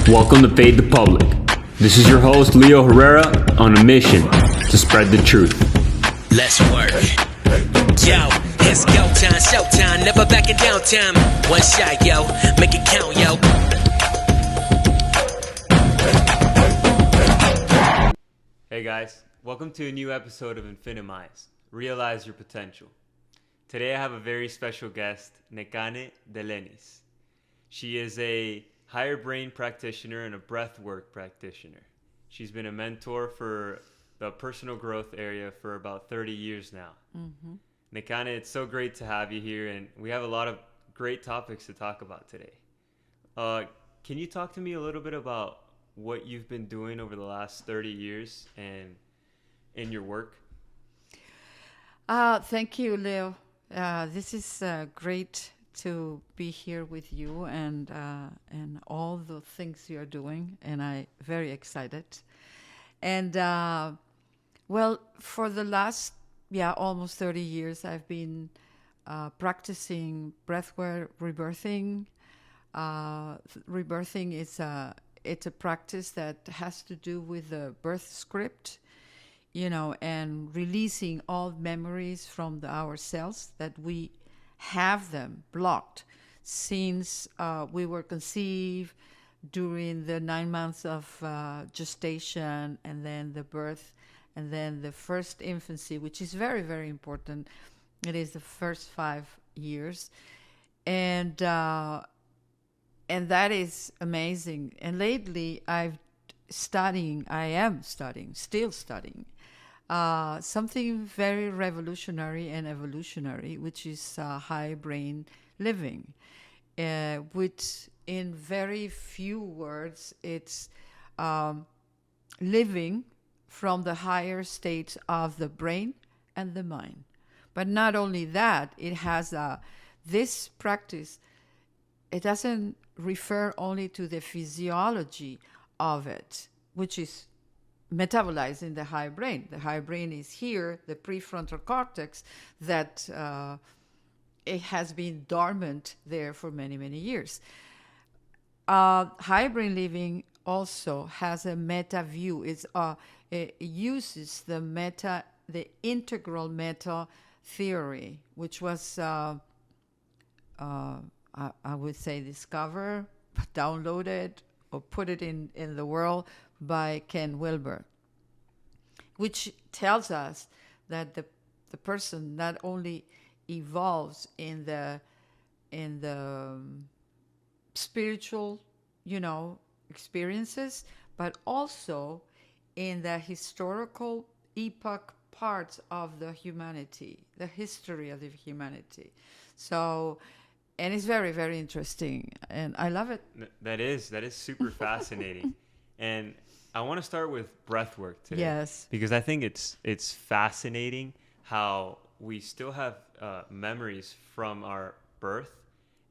Welcome to Fade the Public. This is your host, Leo Herrera, on a mission to spread the truth. Let's work. Yo, it's go time, showtime, never backing down time. One shot, yo, make it count, yo. Hey guys, welcome to a new episode of Infinimize, Realize Your Potential. Today I have a very special guest, Nekane de Leniz. She is a higher brain practitioner and a breathwork practitioner. She's been a mentor for the personal growth area for about 30 years now. Mm-hmm. Nekane, it's so great to have you here, and we have a lot of great topics to talk about today. Can you talk to me a little bit about what you've been doing over the last 30 years and in your work? Thank you, Leo. This is great to be here with you and all the things you're doing, and I'm very excited. And for the last almost 30 years, I've been practicing breathwork rebirthing. Rebirthing is it's a practice that has to do with the birth script, and releasing all memories from our cells that we have them blocked since we were conceived, during the 9 months of gestation, and then the birth, and then the first infancy, which is very, very important. It is the first 5 years. And that is amazing. And lately I am still studying something very revolutionary and evolutionary, which is high brain living, which in very few words, it's living from the higher states of the brain and the mind. But not only that, it has this practice. It doesn't refer only to the physiology of it, which is metabolized in the high brain. The high brain is here, the prefrontal cortex, that it has been dormant there for many, many years. High brain living also has a meta view. It uses the integral meta theory, which was I would say discovered, downloaded, or put it in the world by Ken Wilber, which tells us that the person not only evolves in the spiritual, experiences, but also in the historical epoch parts of the humanity, the history of the humanity. So, and it's very, very interesting, and I love it. That is super fascinating. And I want to start with breath work today. Yes. Because I think it's fascinating how we still have memories from our birth,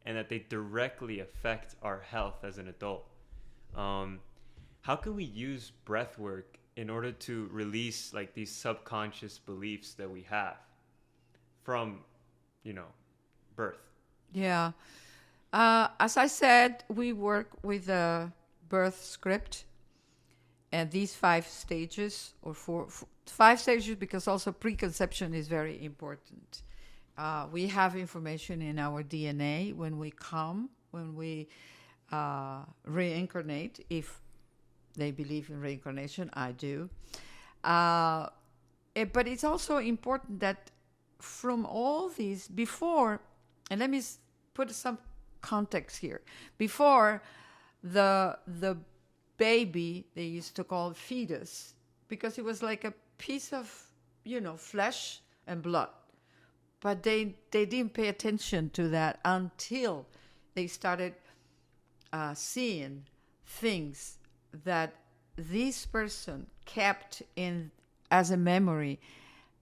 and that they directly affect our health as an adult. How can we use breath work in order to release like these subconscious beliefs that we have from, birth? Yeah. As I said, we work with a birth script, and these 5 stages, or 5 stages, because also preconception is very important. We have information in our DNA when we reincarnate, if they believe in reincarnation. I do. But it's also important that from all these, before, and let me put some context here. Before, the baby, they used to call fetus, because it was like a piece of, flesh and blood. But they didn't pay attention to that until they started seeing things that this person kept in as a memory,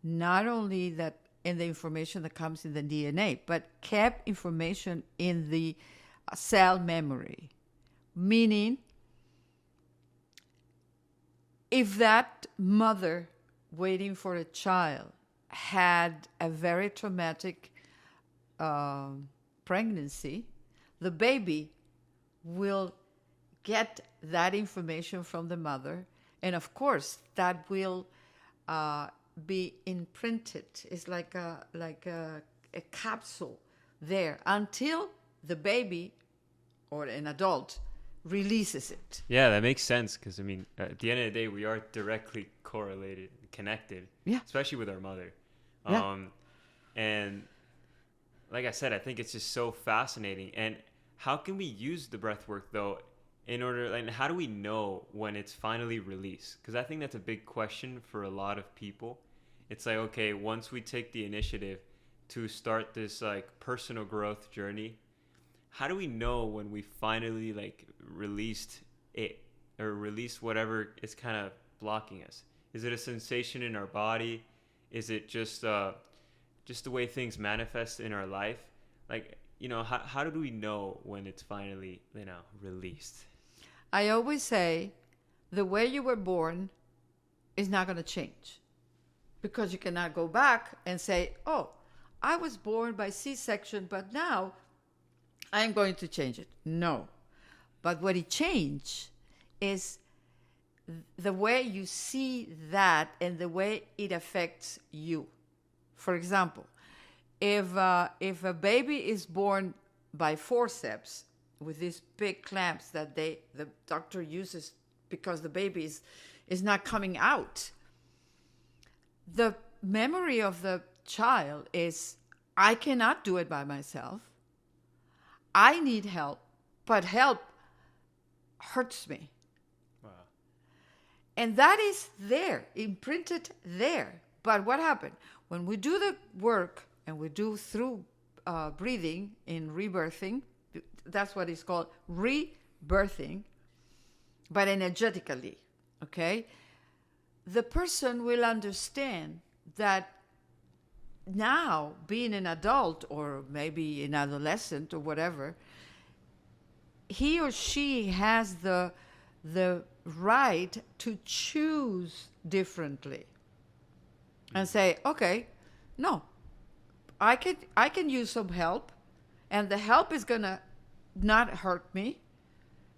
not only that in the information that comes in the DNA, but kept information in the cell memory. Meaning, if that mother waiting for a child had a very traumatic pregnancy, the baby will get that information from the mother, and of course that will be imprinted. It's like a capsule there until the baby or an adult releases it. Yeah, that makes sense, because I mean, at the end of the day, we are directly correlated, connected, Yeah. especially with our mother. Yeah. And like I said, I think it's just so fascinating. And how can we use the breath work though, in order, and how do we know when it's finally released? Because I think that's a big question for a lot of people. It's like, okay, once we take the initiative to start this like personal growth journey, how do we know when we finally like released it, or released whatever is kind of blocking us? Is it a sensation in our body? Is it just the way things manifest in our life? Like, you know, how do we know when it's finally, you know, released? I always say the way you were born is not going to change, because you cannot go back and say, oh, I was born by C-section, but now I'm going to change it. No. But what it changed is the way you see that and the way it affects you. For example, if a baby is born by forceps with these big clamps that the doctor uses because the baby is not coming out, the memory of the child is, I cannot do it by myself. I need help, but help hurts me. Wow. And that is there, imprinted there. But what happened? When we do the work, and we do through breathing in rebirthing, that's what is called rebirthing, but energetically, okay? The person will understand that now, being an adult or maybe an adolescent or whatever, he or she has the right to choose differently and say, okay, no, I can use some help, and the help is gonna not hurt me,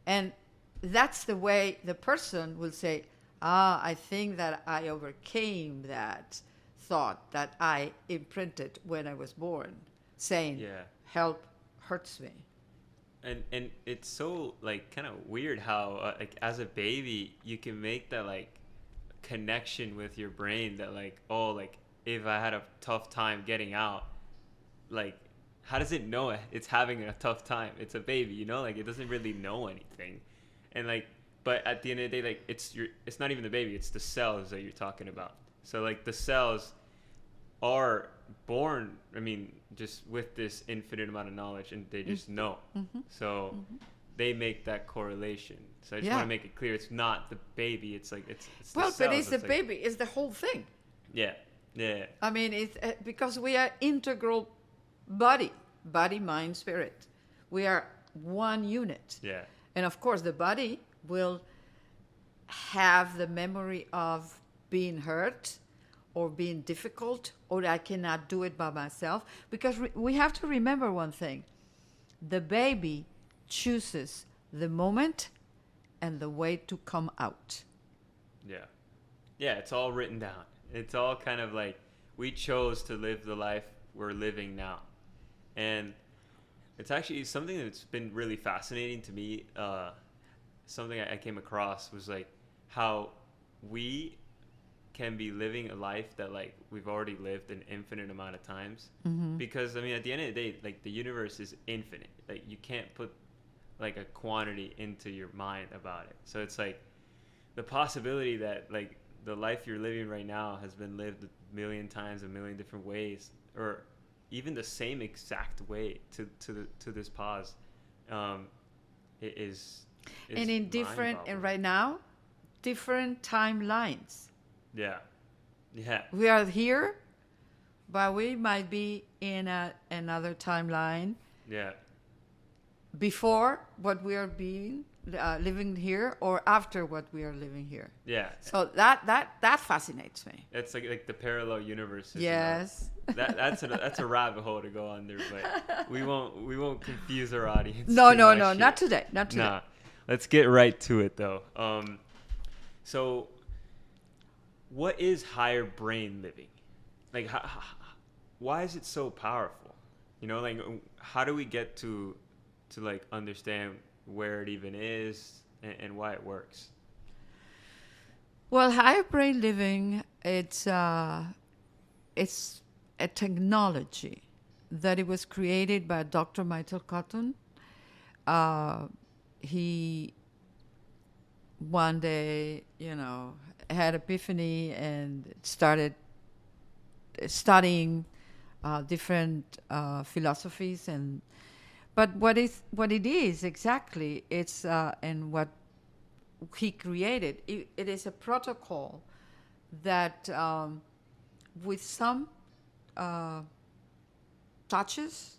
and that's the way the person will say, I think that I overcame that thought that I imprinted when I was born, saying, help hurts me. And it's so like kind of weird how like as a baby you can make that like connection with your brain that like, oh, like if I had a tough time getting out, like how does it know it's having a tough time? It's a baby, you know, like it doesn't really know anything. And like, but at the end of the day, like it's not even the baby, it's the cells that you're talking about. So like the cells are born, I mean, just with this infinite amount of knowledge, and they just know. So they make that correlation. So I just want to make it clear, it's not the baby, it's like it's the well, cells. but it's the like, baby, it's the whole thing. Yeah. I mean, it's because we are integral body, mind, spirit. We are one unit. Yeah. And of course, the body will have the memory of being hurt or being difficult, or I cannot do it by myself. Because we have to remember one thing. The baby chooses the moment and the way to come out. Yeah. Yeah, it's all written down. It's all kind of like, we chose to live the life we're living now. And it's actually something that's been really fascinating to me. Something I came across was like how we can be living a life that like we've already lived an infinite amount of times. Because I mean, at the end of the day, like the universe is infinite. Like you can't put like a quantity into your mind about it. So it's like the possibility that like the life you're living right now has been lived a million times, a million different ways, or even the same exact way to this pause, it is and in different, and right now, different timelines. Yeah. We are here, but we might be in another timeline. Yeah. Before what we are being living here, or after what we are living here. Yeah. So that fascinates me. It's like the parallel universes. Yes. You know? That's a rabbit hole to go under, but we won't confuse our audience. No, not today. Not today. Nah. let's get right to it though. So what is higher brain living? Like, why is it so powerful? You know, like, how do we get to like understand where it even is and why it works? Well, higher brain living, it's a technology that it was created by Dr. Michael Cotton. He one day, had epiphany and started studying different philosophies, but what it is exactly, it's and what he created, it is a protocol that with some touches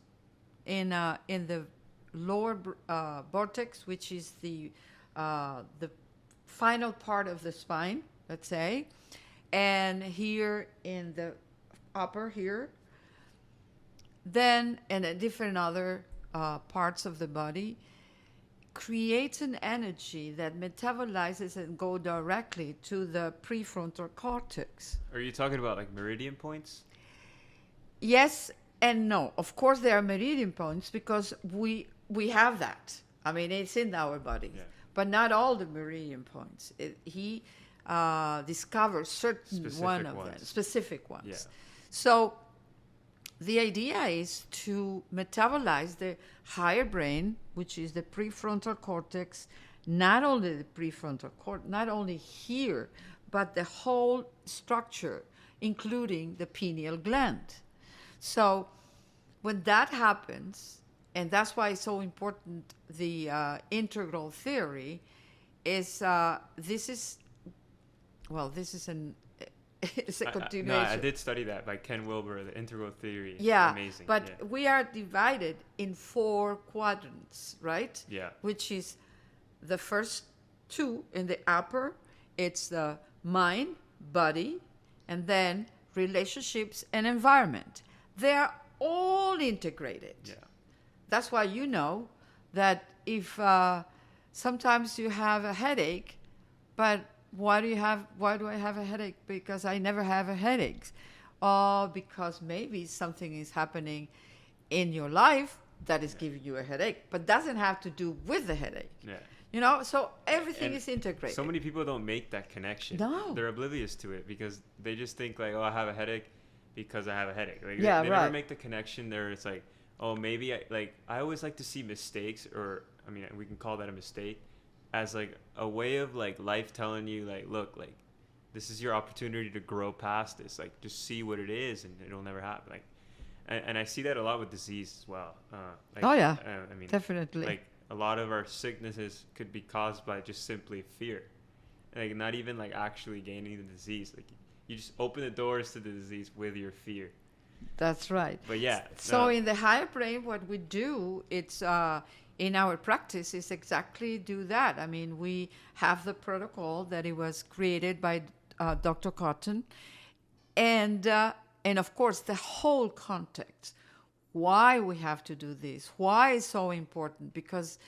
in the lower vortex, which is the final part of the spine, let's say, and here in the upper here, then in a different other parts of the body, creates an energy that metabolizes and go directly to the prefrontal cortex. Are you talking about like meridian points? Yes and no. Of course, there are meridian points because we have that. I mean, it's in our body, but not all the meridian points. He discovers certain specific ones. Yeah. So the idea is to metabolize the higher brain, which is the prefrontal cortex, not only the prefrontal cortex, not only here, but the whole structure, including the pineal gland. So when that happens, and that's why it's so important, the integral theory is it's a continuation. No, I did study that by Ken Wilber, the integral theory. Yeah, amazing. But we are divided in 4 quadrants, right? Yeah. Which is the first 2 in the upper, it's the mind, body, and then relationships and environment. They are all integrated. Yeah. That's why you know that if sometimes you have a headache, but why do I have a headache? Because I never have a headache. Or because maybe something is happening in your life that is giving you a headache, but doesn't have to do with the headache. Yeah. So everything is integrated. So many people don't make that connection. No. They're oblivious to it because they just think like, oh, I have a headache because I have a headache. Like, yeah, they right. never make the connection there. It's like, oh, maybe I always like to see mistakes, or I mean, we can call that a mistake, as like a way of like life telling you like, look, like this is your opportunity to grow past this. Like just see what it is, and it'll never happen. Like, and I see that a lot with disease as well. I mean, definitely. Like a lot of our sicknesses could be caused by just simply fear, like not even like actually gaining the disease. Like you just open the doors to the disease with your fear. That's right. But yeah. So in the higher brain, what we do, it's in our practice is exactly do that. I mean, we have the protocol that it was created by Dr. Cotton, and of course the whole context. Why we have to do this? Why it's so important? Because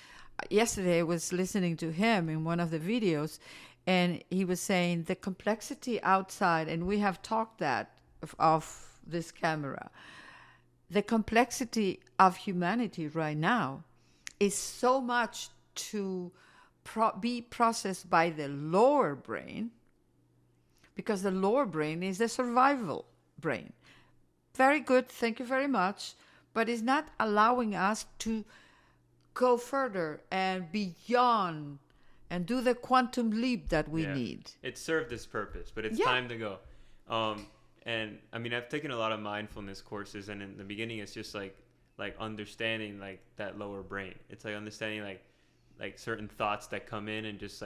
yesterday I was listening to him in one of the videos, and he was saying the complexity outside, and we have talked that of this camera. The complexity of humanity right now is so much to be processed by the lower brain, because the lower brain is the survival brain. Very good, thank you very much, but it's not allowing us to go further and beyond and do the quantum leap that we need. It served its purpose, but it's time to go. And I mean, I've taken a lot of mindfulness courses, and in the beginning, it's just like understanding like that lower brain. It's like understanding like certain thoughts that come in, and just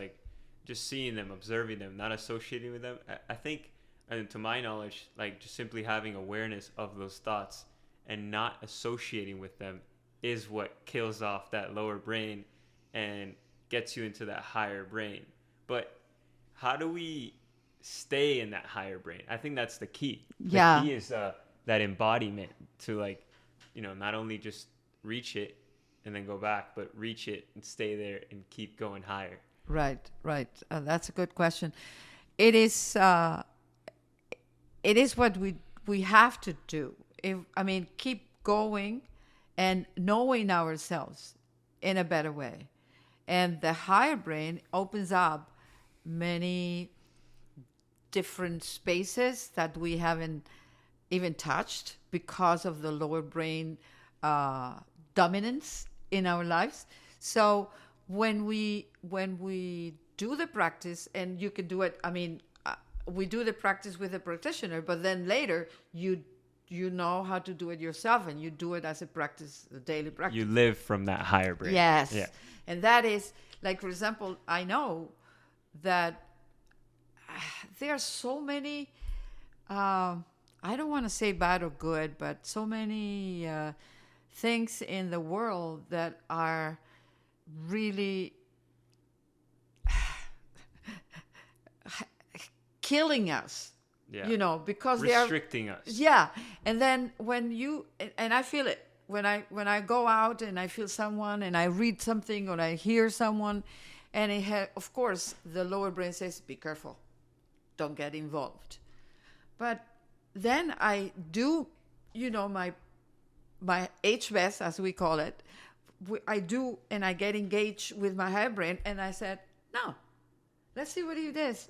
seeing them, observing them, not associating with them. I think, and to my knowledge, like just simply having awareness of those thoughts and not associating with them is what kills off that lower brain and gets you into that higher brain. But how do we stay in that higher brain? I think that's the key. Yeah. The key is that embodiment to like, not only just reach it, and then go back, but reach it and stay there and keep going higher? Right, right. That's a good question. It is. It is what we have to do. Keep going and knowing ourselves in a better way, and the higher brain opens up many different spaces that we haven't even touched because of the lower brain dominance in our lives. So when we do the practice, and you can do it, we do the practice with a practitioner, but then later you know how to do it yourself, and you do it as a practice, a daily practice. You live from that higher brain. Yes. Yeah. And that is, like, for example, I know that there are so many, I don't want to say bad or good, but so many things in the world that are really killing us, because they are restricting us. Yeah. And then and I feel it when I go out and I feel someone and I read something or I hear someone, and of course the lower brain says, be careful, don't get involved. But then I do, my HBS, as we call it, I do, and I get engaged with my higher brain, and I said, no, let's see what he does.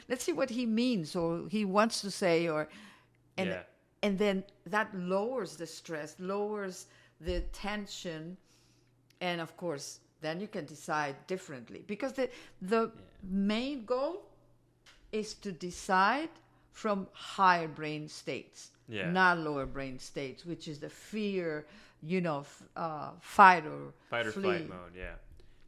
Let's see what he means or he wants to say, and then that lowers the stress, lowers the tension, and of course, then you can decide differently, because the main goal is to decide from higher brain states, not lower brain states, which is the fear, fight or flight mode. Yeah.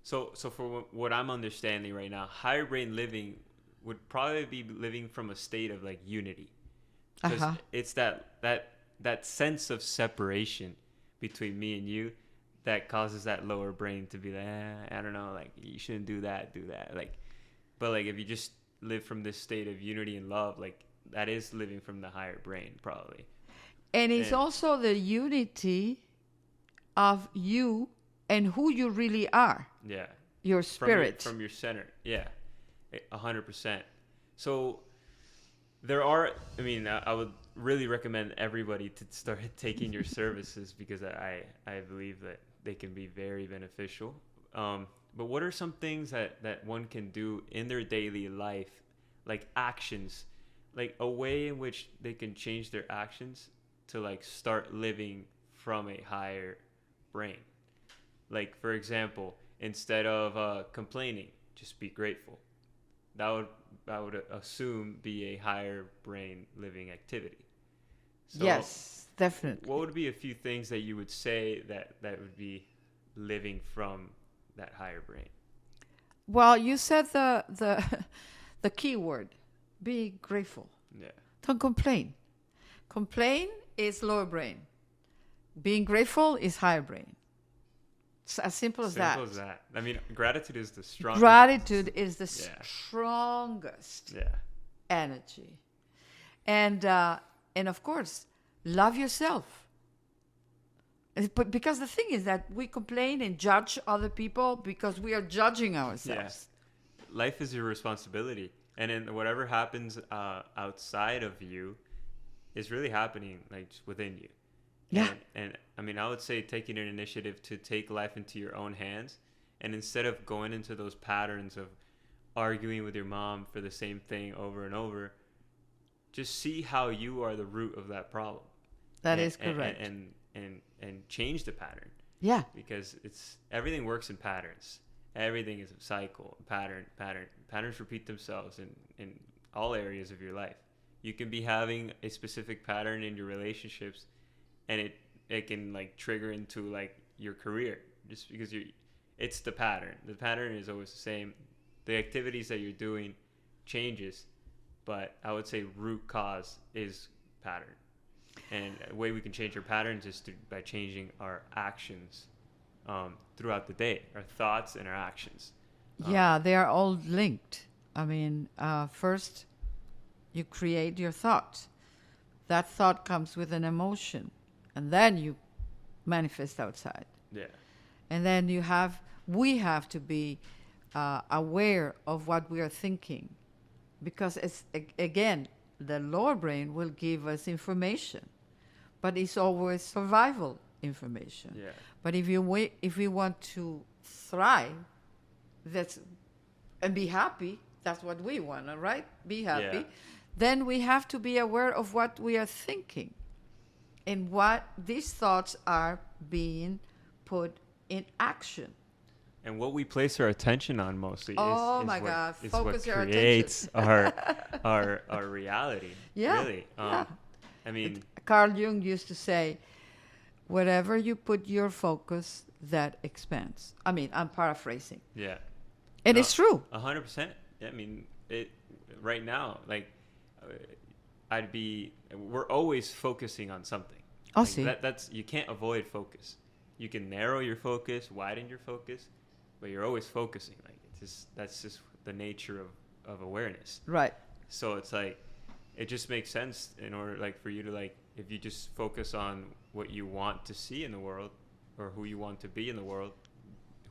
So for what I'm understanding right now, higher brain living would probably be living from a state of like unity, because it's that sense of separation between me and you that causes that lower brain to be like, I don't know, like, you shouldn't do that, like. But like, if you just live from this state of unity and love, like, that is living from the higher brain probably. And it's also the unity of you and who you really are. Yeah. Your spirit. From your center. Yeah. 100%. So there are, I would really recommend everybody to start taking your services, because I believe that they can be very beneficial. But what are some things that one can do in their daily life, like actions, like a way in which they can change their actions to like start living from a higher brain? Like, for example, instead of complaining, just be grateful. That would assume be a higher brain living activity. So yes, definitely. What would be a few things that you would say that would be living from that higher brain? Well, you said the key word, be grateful. Yeah. Don't complain. Complain is lower brain. Being grateful is higher brain. It's as simple as that. Simple as that. Gratitude is the strongest. Gratitude is the strongest energy. And of course, love yourself. But because the thing is that we complain and judge other people because we are judging ourselves. Yeah. Life is your responsibility. And then whatever happens outside of you is really happening like just within you. Yeah. And I would say taking an initiative to take life into your own hands, and instead of going into those patterns of arguing with your mom for the same thing over and over, just see how you are the root of that problem. That is correct. And change the pattern. Yeah. Because everything works in patterns. Everything is a cycle, pattern. Patterns repeat themselves in all areas of your life. You can be having a specific pattern in your relationships, and it can like trigger into like your career, just because it's the pattern. The pattern is always the same. The activities that you're doing changes, but I would say root cause is pattern. And a way we can change our patterns is by changing our actions throughout the day, our thoughts and our actions. Yeah, they are all linked. First, you create your thought. That thought comes with an emotion, and then you manifest outside. Yeah. And then we have to be aware of what we are thinking, because again, the lower brain will give us information, but it's always survival information. Yeah. But if we want to thrive, and be happy, that's what we want, right? Be happy. Yeah. Then we have to be aware of what we are thinking and what these thoughts are being put in action. And what we place our attention on mostly is what creates our reality. Yeah. Really. Yeah. I mean, Carl Jung used to say, wherever you put your focus, that expands. I mean, I'm paraphrasing. yeah. And No, it's true. 100%. I mean, right now, like, we're always focusing on something. Oh, Like, see. that's you can't avoid focus. You can narrow your focus, widen your focus, but you're always focusing. Like, that's just the nature of awareness. Right. So it's like, it just makes sense in order, like, for you to, like, if you just focus on what you want to see in the world, or who you want to be in the world,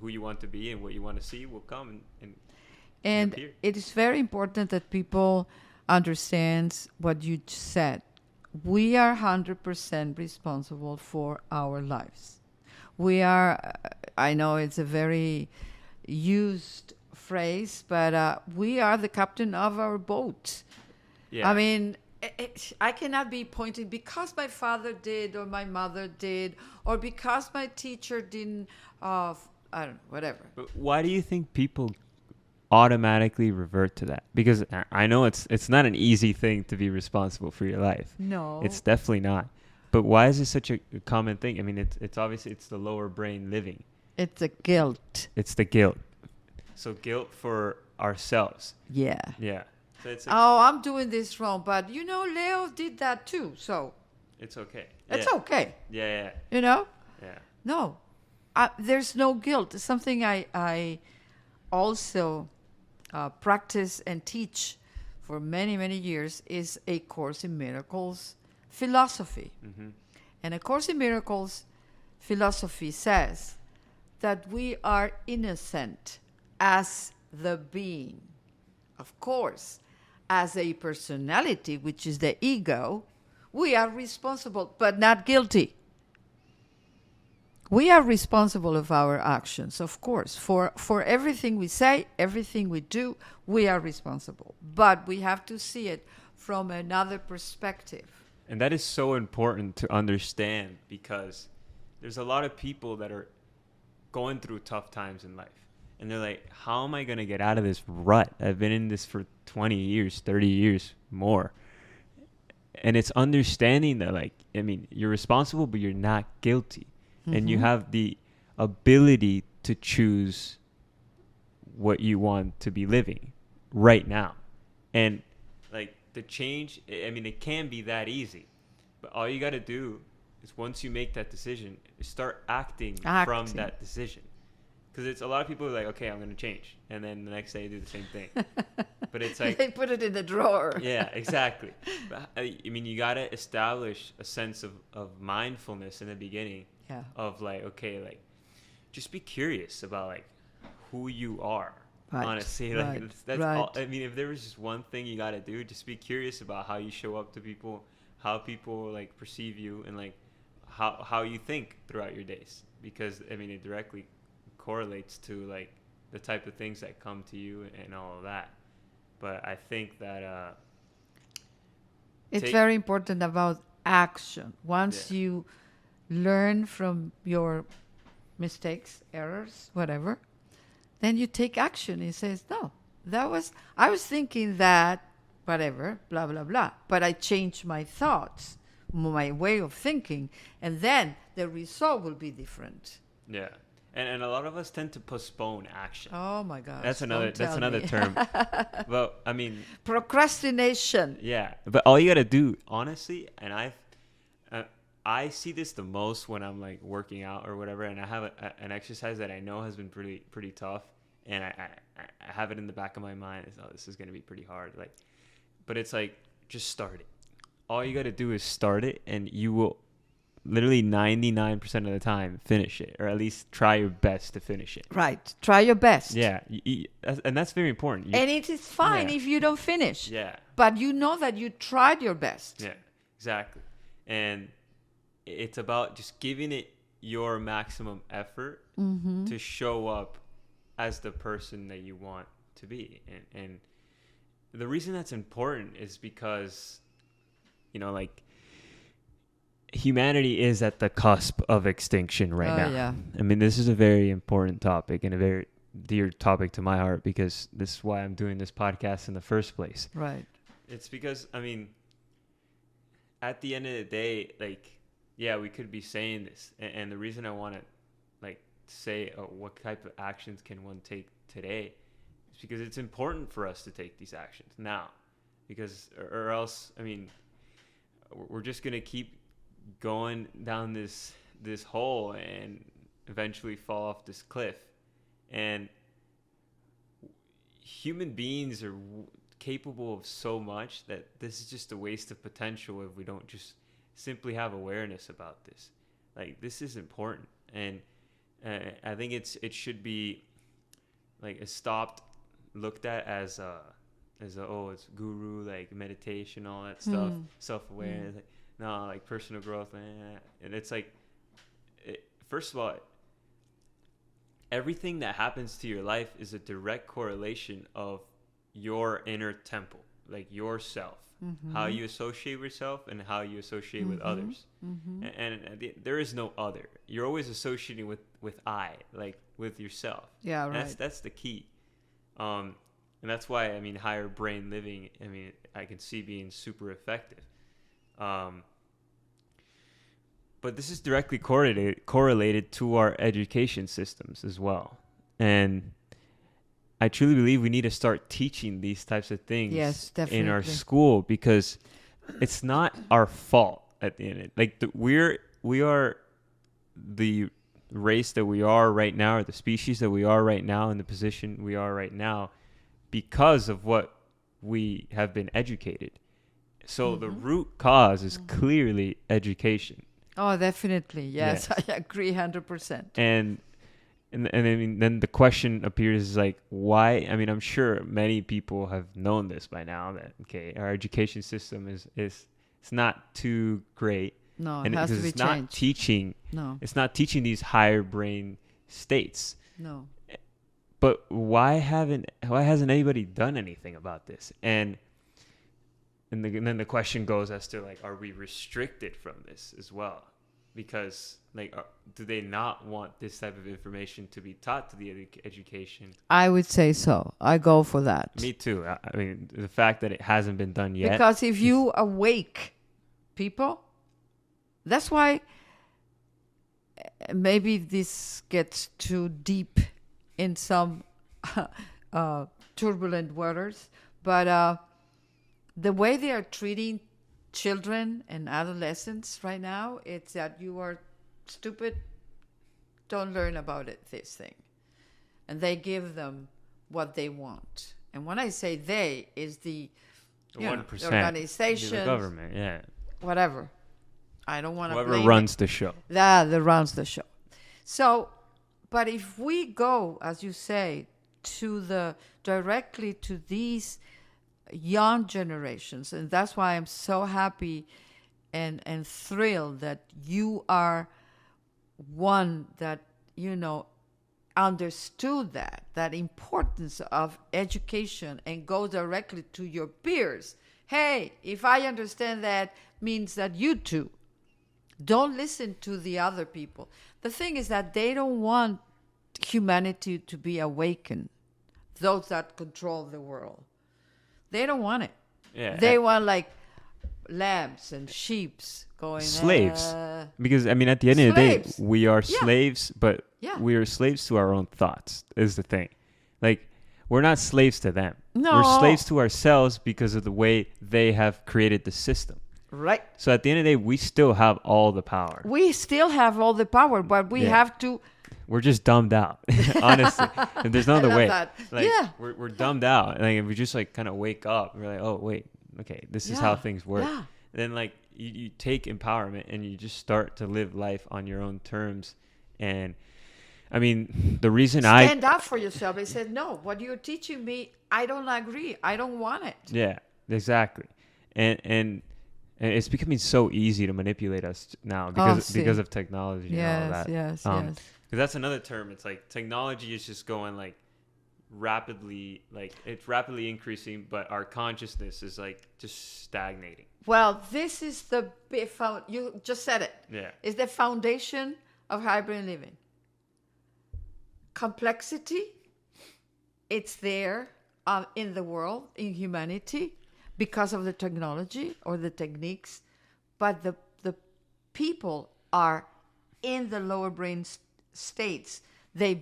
who you want to be and what you want to see will come and appear. It is very important that people understand what you said. We are 100% responsible for our lives. We are, I know it's a very used phrase, but we are the captain of our boat. Yeah. I mean, I cannot be pointing because my father did, or my mother did, or because my teacher didn't, I don't know, whatever. But why do you think people automatically revert to that? Because I know it's not an easy thing to be responsible for your life. No. It's definitely not. But why is it such a common thing? I mean, it's obviously it's the lower brain living. It's a guilt. It's the guilt. So guilt for ourselves. Yeah. Yeah. So it's I'm doing this wrong, but Leo did that too, so it's okay. it's Yeah. okay. Yeah. Yeah. No, there's no guilt. Something I also practice and teach for many, many years is A Course in Miracles philosophy. Mm-hmm. And A Course in Miracles philosophy says that we are innocent as the being. Of course, as a personality, which is the ego, we are responsible, but not guilty. We are responsible of our actions, of course. For everything we say, everything we do, we are responsible. But we have to see it from another perspective. And that is so important to understand, because there's a lot of people that are going through tough times in life. And they're like, how am I going to get out of this rut? I've been in this for 20 years, 30 years, more. And it's understanding that, like, I mean, you're responsible, but you're not guilty. Mm-hmm. And you have the ability to choose what you want to be living right now. And, like, the change, I mean, it can be that easy. But all you got to do is, once you make that decision, start acting from that decision. Because it's a lot of people are like, okay, I'm going to change. And then the next day do the same thing. But it's like... they put it in the drawer. Yeah, exactly. But, I mean, you got to establish a sense of mindfulness in the beginning. Yeah. Of like, okay, like, just be curious about, like, who you are. Right. Honestly. Right. Like, that's right. all. I mean, if there was just one thing you got to do, just be curious about how you show up to people, how people, like, perceive you, and, like, how you think throughout your days. Because, I mean, it directly correlates to, like, the type of things that come to you and all of that. But I think that it's very important about action. Once you learn from your mistakes, errors, whatever, then you take action. It says, no, I was thinking that, whatever, blah, blah, blah. But I changed my thoughts, my way of thinking, and then the result will be different. Yeah. And a lot of us tend to postpone action. Oh my gosh. That's another term. But I mean, procrastination. Yeah. But all you got to do, honestly, and I see this the most when I'm, like, working out or whatever, and I have an exercise that I know has been pretty tough, and I have it in the back of my mind is, oh, this is going to be pretty hard, like, but it's like, just start it. All you got to do is start it, and you will literally 99% of the time, finish it, or at least try your best to finish it. Right. Try your best. Yeah. And that's very important. And it is fine Yeah. if you don't finish. Yeah. But you know that you tried your best. Yeah, exactly. And it's about just giving it your maximum effort to show up as the person that you want to be. And the reason that's important is because, you know, like, humanity is at the cusp of extinction right now. Yeah. I mean, this is a very important topic and a very dear topic to my heart, because this is why I'm doing this podcast in the first place. Right. It's because, I mean, at the end of the day, like, yeah, we could be saying this. And the reason I want to, like, say what type of actions can one take today is because it's important for us to take these actions now. Because, or else, I mean, we're just going to keep going down this hole and eventually fall off this cliff. And human beings are capable of so much that this is just a waste of potential if we don't just simply have awareness about this. Like, this is important, and I think it should be like looked at as it's guru, like meditation, all that stuff, self-awareness. Like, no, like personal growth, and it's like, first of all, everything that happens to your life is a direct correlation of your inner temple, like yourself, how you associate with yourself and how you associate with others. And there is no other. You're always associating with I, like with yourself. Yeah, right. And that's the key. And that's why, I mean, higher brain living, I mean, I can see being super effective. But this is directly correlated to our education systems as well. And I truly believe we need to start teaching these types of things in our school, because it's not our fault at the end of it. Like, we are the race that we are right now, or the species that we are right now, in the position we are right now, because of what we have been educated. So the root cause is clearly education. Oh, definitely. Yes. I agree 100%. And I mean, then the question appears is like, why? I mean, I'm sure many people have known this by now, that, okay, our education system is it's not too great. No, it and has to be it's not changed. teaching. No. It's not teaching these higher brain states. No. But why hasn't anybody done anything about this? And then the question goes as to, like, are we restricted from this as well? Because, like, do they not want this type of information to be taught to the education? I would say so. I go for that. Me too. I mean, the fact that it hasn't been done yet. Because if you awake people, that's why maybe this gets too deep in some turbulent waters, but the way they are treating children and adolescents right now, it's that you are stupid, don't learn about this thing. And they give them what they want. And when I say they, is the 1%, the organization, the government, yeah, whatever. I don't want to whoever runs the show. That runs the show. So, but if we go, as you say, directly to these young generations, and that's why I'm so happy and thrilled that you are one that, understood that importance of education, and go directly to your peers. Hey, if I understand that, means that you too. Don't listen to the other people. The thing is that they don't want humanity to be awakened, those that control the world. They don't want it. Yeah, they want, like, lambs and sheeps going... Slaves. Because, I mean, at the end of the day, we are slaves, but we are slaves to our own thoughts, is the thing. Like, we're not slaves to them. No. We're slaves to ourselves because of the way they have created the system. Right. So at the end of the day, we still have all the power. We still have all the power, but we have to... We're just dumbed out, honestly. And there's no other way. That. Like, we're dumbed out. Like, if we just, like, kind of wake up, we're like, oh, wait, okay, this is how things work. Yeah. then like you take empowerment and you just start to live life on your own terms. And I mean, the reason Stand up for yourself. They said, no, what you're teaching me, I don't agree. I don't want it. Yeah, exactly. And it's becoming so easy to manipulate us now because of technology and all that. Yes. Because that's another term. It's like technology is just going like rapidly, like it's rapidly increasing, but our consciousness is like just stagnating. Well, this is the big you just said it. Yeah. It's the foundation of hybrid living. Complexity, it's there in the world, in humanity, because of the technology or the techniques, but the people are in the lower brain states. They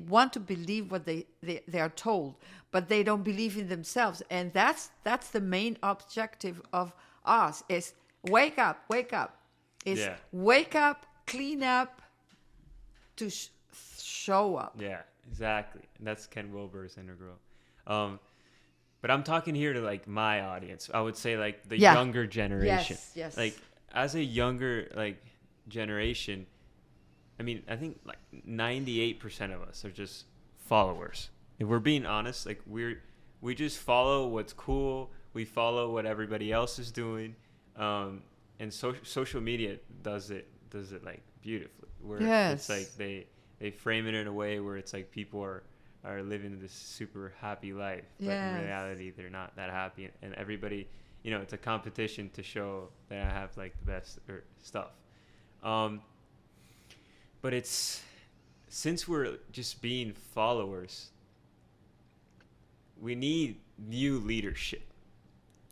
want to believe what they are told, but they don't believe in themselves. And that's the main objective of us is wake up. Is wake up, clean up, to show up. Yeah, exactly. And that's Ken Wilber's integral. But I'm talking here to like my audience. I would say like the younger generation. Yes. Like as a younger like generation, I mean, I think like 98% of us are just followers. If we're being honest, like we just follow what's cool. We follow what everybody else is doing. And social media does it like beautifully. Where it's like they frame it in a way where it's like people are living this super happy life, but in reality they're not that happy, and everybody, you know, it's a competition to show that I have like the best stuff. But it's, since we're just being followers, we need new leadership,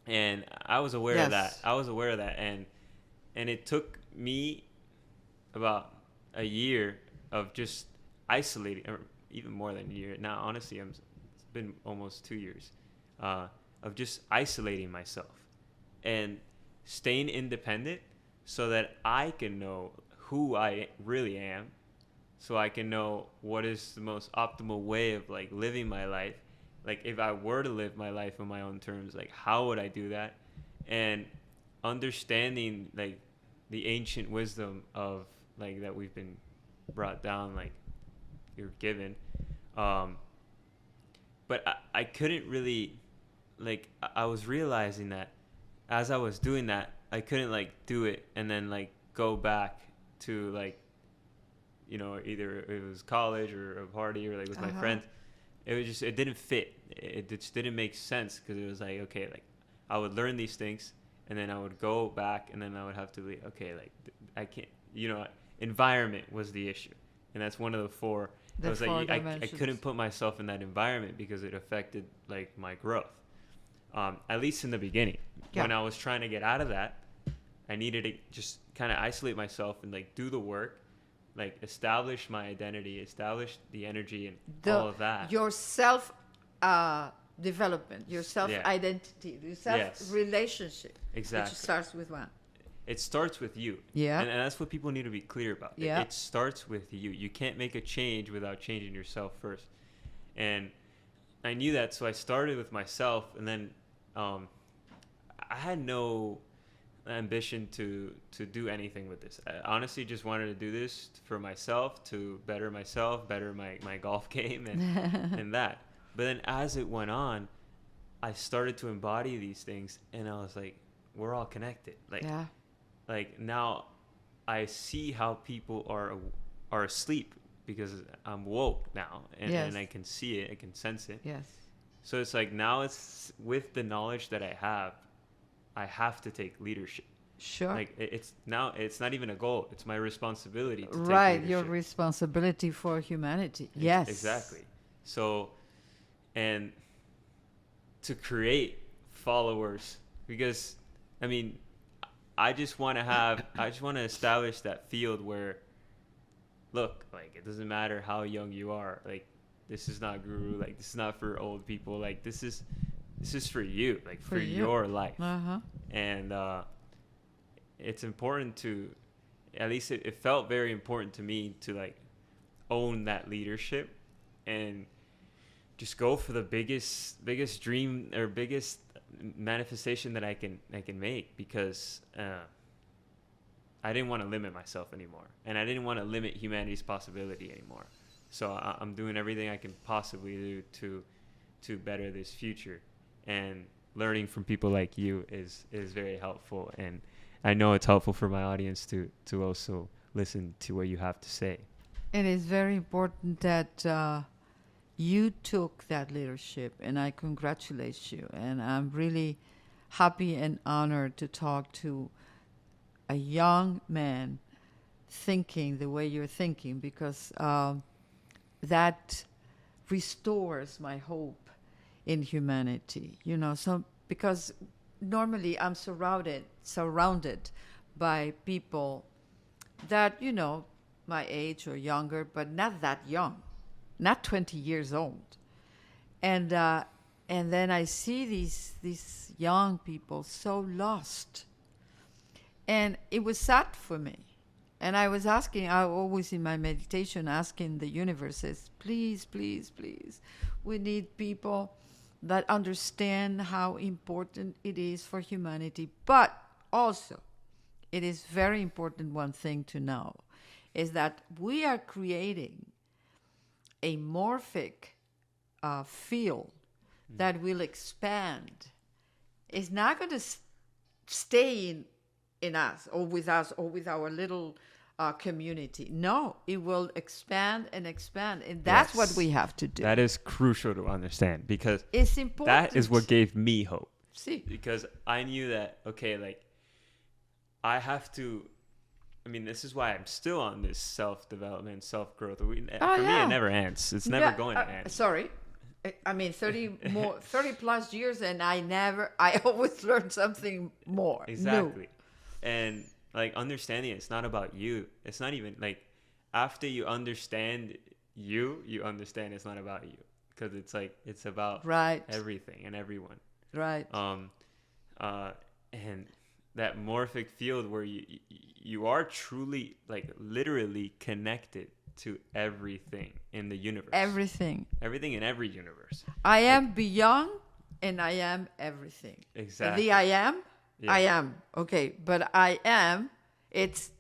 and I was aware of that. And it took me about a year of just isolating, or even more than a year. Now, honestly, it's been almost 2 years of just isolating myself and staying independent so that I can know who I really am, so I can know what is the most optimal way of like living my life. Like if I were to live my life on my own terms, like how would I do that? And understanding like the ancient wisdom of like that we've been brought down, like you're given. But I couldn't really, like, I was realizing that as I was doing that, I couldn't like do it and then like go back to like, you know, either it was college or a party or like with my friends. It was just, it didn't fit. It just didn't make sense, because it was like, okay, like I would learn these things and then I would go back and then I would have to be, okay, like I can't, you know, environment was the issue. And that's one of the four. It was like I couldn't put myself in that environment because it affected like my growth. At least in the beginning. Yeah. When I was trying to get out of that, I needed to just kind of isolate myself and like do the work, like establish my identity, establish the energy and all of that. Your self development, your self identity, your self relationship. Exactly. Which starts with one. It starts with you. Yeah. And that's what people need to be clear about. Yeah. It starts with you. You can't make a change without changing yourself first. And I knew that, so I started with myself, and then I had no ambition to do anything with this. I honestly just wanted to do this for myself, to better myself, better my golf game and that. But then as it went on, I started to embody these things, and I was like, we're all connected. Like now I see how people are asleep because I'm woke now, and I can see it, I can sense it. Yes. So it's like now it's with the knowledge that I have to take leadership. Sure. Like it's not even a goal. It's my responsibility to take leadership. Your responsibility for humanity. Yes. Exactly. So, and to create followers, because I mean, I just want to establish that field where, look, like it doesn't matter how young you are. Like this is not guru. Like this is not for old people. Like this is for you. Like for your life. And it's important to, at least it felt very important to me to like own that leadership and just go for the biggest dream or biggest manifestation that I can make, because I didn't want to limit myself anymore, and I didn't want to limit humanity's possibility anymore. So I'm doing everything I can possibly do to better this future, and learning from people like you is very helpful, and I know it's helpful for my audience to also listen to what you have to say. It is very important that you took that leadership, and I congratulate you. And I'm really happy and honored to talk to a young man thinking the way you're thinking, because that restores my hope in humanity. You know, so because normally I'm surrounded by people that, you know, my age or younger, but not that young, not 20 years old. And then I see these young people so lost. And it was sad for me. And I was asking, I always in my meditation asking the universes, please, please, please, we need people that understand how important it is for humanity. But also, it is very important one thing to know, is that we are creating a morphic field that will expand. It's not going to stay in us or with our little community. No, it will expand and expand, and that's what we have to do. That is crucial to understand, because it's important. That is what gave me hope. See, because I knew that, okay, like I have to. I mean, this is why I'm still on this self-development, self-growth. For me, it never ends. It's never going to end. Sorry. I mean, 30 plus years, and I always learn something more. Exactly. New. And like understanding it's not about you. It's not even like after you understand you understand it's not about you, because it's like it's about everything and everyone. Right. And that morphic field where you are truly, like, literally connected to everything in the universe. Everything in every universe. I am beyond, and I am everything. Exactly. The I am. Yeah. I am. Okay. But I am, it's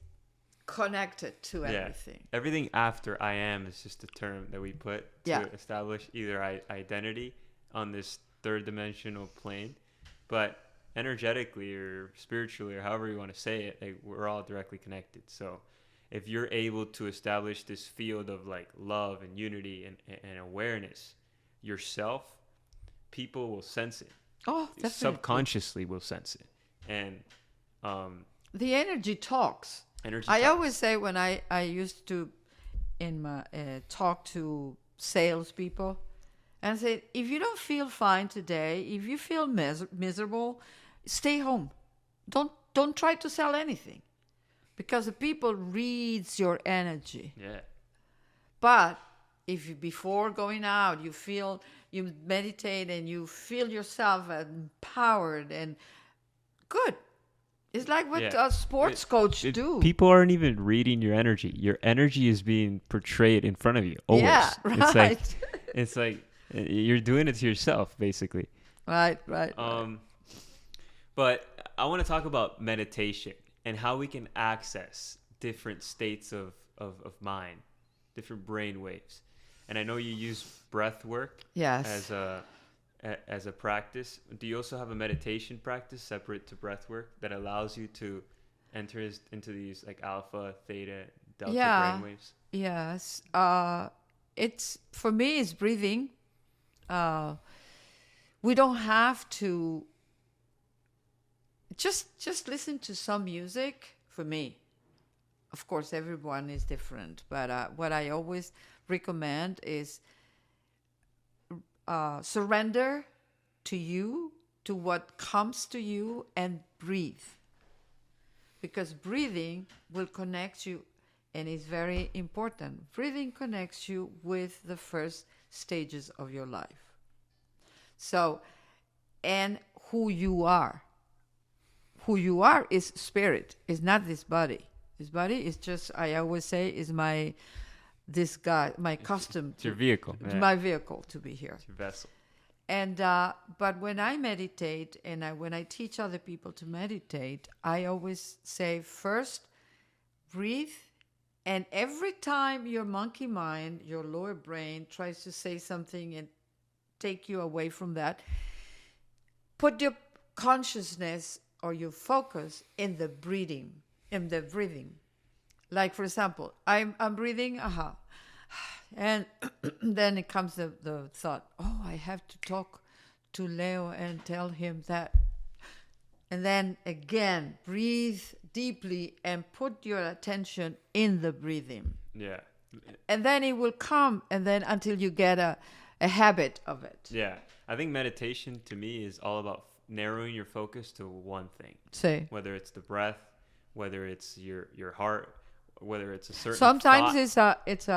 connected to everything. Yeah. Everything after I am is just a term that we put to establish either identity on this third dimensional plane, but energetically or spiritually or however you want to say it, like, we're all directly connected. So if you're able to establish this field of like love and unity and awareness yourself, people will sense it. Oh, definitely. Subconsciously will sense it. And the energy talks. I always say, when I used to in my talk to salespeople, and say, if you don't feel fine today, if you feel miserable, stay home. Don't try to sell anything, because the people reads your energy. Yeah. But if you, before going out, you meditate and you feel yourself empowered and good. It's like what a sports coach do. People aren't even reading your energy. Your energy is being portrayed in front of you. Always. Yeah, right. It's like you're doing it to yourself, basically. Right. But I want to talk about meditation and how we can access different states of mind, different brain waves. And I know you use breath work as a practice. Do you also have a meditation practice separate to breath work that allows you to enter into these like alpha, theta, delta brain waves? Yes. It's, for me, it's breathing. We don't have to just listen to some music. For me, of course, everyone is different, but what I always recommend is surrender to you, to what comes to you, and breathe, because breathing will connect you, and is very important. Breathing connects you with the first stages of your life. So, and who you are is spirit, is not this body. This body is just, I always say, is my costume. It's your vehicle. My vehicle to be here. It's your vessel. And but when I meditate and when I teach other people to meditate, I always say first, breathe. And every time your monkey mind, your lower brain, tries to say something and take you away from that, put your consciousness or your focus in the breathing, Like, for example, I'm breathing, and then it comes the thought, oh, I have to talk to Leo and tell him that. And then again, breathe deeply and put your attention in the breathing. Yeah. And then it will come, and then until you get a habit of it. Yeah. I think meditation to me is all about narrowing your focus to one thing. Say. Whether it's the breath, whether it's your heart, whether it's a certain Sometimes thought. it's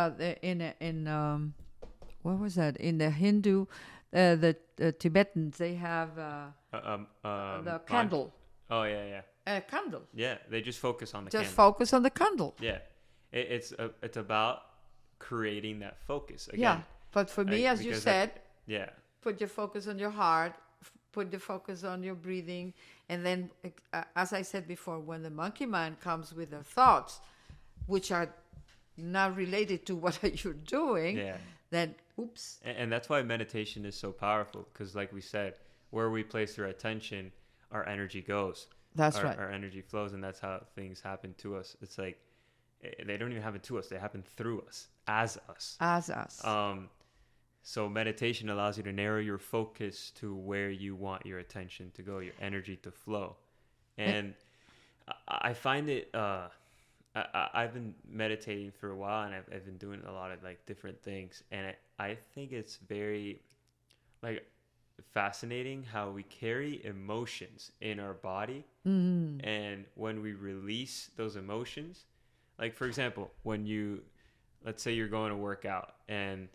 what was that? In the Hindu, the Tibetans, they have the candle. Oh, yeah. A candle. Yeah, they just focus on the Just candle. focus on the candle. Yeah. It's about creating that focus. Again, Yeah, but for me, as you said, yeah, put your focus on your heart, put the focus on your breathing, and then, as I said before, when the monkey mind comes with the thoughts, which are not related to what you're doing, then oops. And that's why meditation is so powerful, because like we said, where we place our attention, our energy goes. That's right. Our energy flows, and that's how things happen to us. It's like they don't even happen to us; they happen through us, as us. As us. So meditation allows you to narrow your focus to where you want your attention to go, your energy to flow. And I find it. I've been meditating for a while, and I've been doing a lot of like different things, and I think it's very like fascinating how we carry emotions in our body, and when we release those emotions, like for example, when let's say you're going to work out and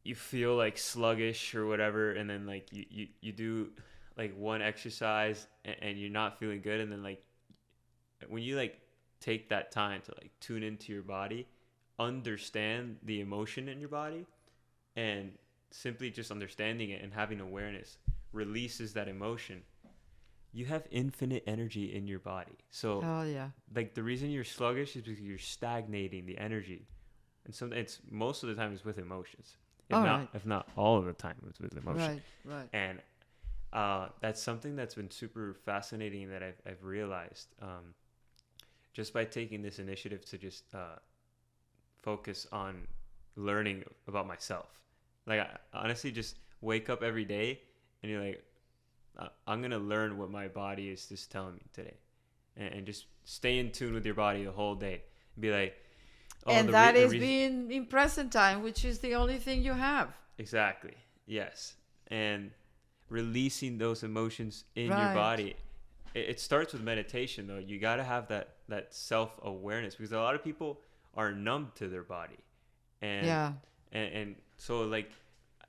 you feel like sluggish or whatever, and then like you do like one exercise and you're not feeling good, and then like when you like take that time to like tune into your body, understand the emotion in your body, and simply just understanding it and having awareness releases that emotion, you have infinite energy in your body. So like the reason you're sluggish is because you're stagnating the energy, and so it's most of the time it's with emotions, if not all of the time it's with emotion. Right. And that's something that's been super fascinating that I've realized just by taking this initiative to just focus on learning about myself. Like, I honestly just wake up every day and you're like, I'm going to learn what my body is just telling me today. And just stay in tune with your body the whole day. And be like, and being in present time, which is the only thing you have. Exactly. Yes. And releasing those emotions in your body. It starts with meditation, though. You got to have that self-awareness, because a lot of people are numb to their body. And so, like,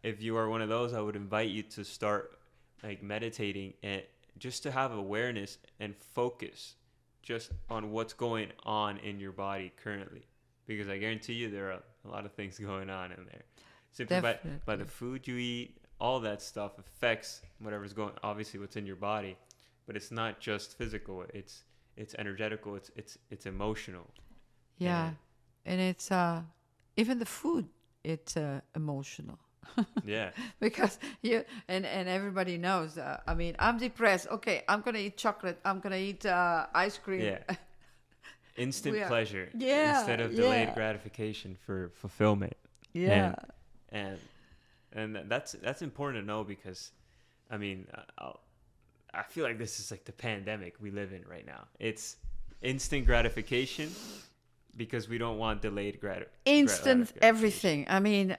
if you are one of those, I would invite you to start, like, meditating and just to have awareness and focus just on what's going on in your body currently. Because I guarantee you there are a lot of things going on in there. Simply by the food you eat, all that stuff affects whatever's going, obviously what's in your body. But it's not just physical. It's energetical. It's emotional. Yeah, and it's even the food. It's emotional. Yeah. Because and everybody knows. I mean, I'm depressed. Okay, I'm gonna eat chocolate. I'm gonna eat ice cream. Yeah. Instant pleasure. Yeah. Instead of delayed gratification for fulfillment. Yeah. And that's important to know, because, I mean, I feel like this is like the pandemic we live in right now. It's instant gratification because we don't want delayed instant everything. I mean,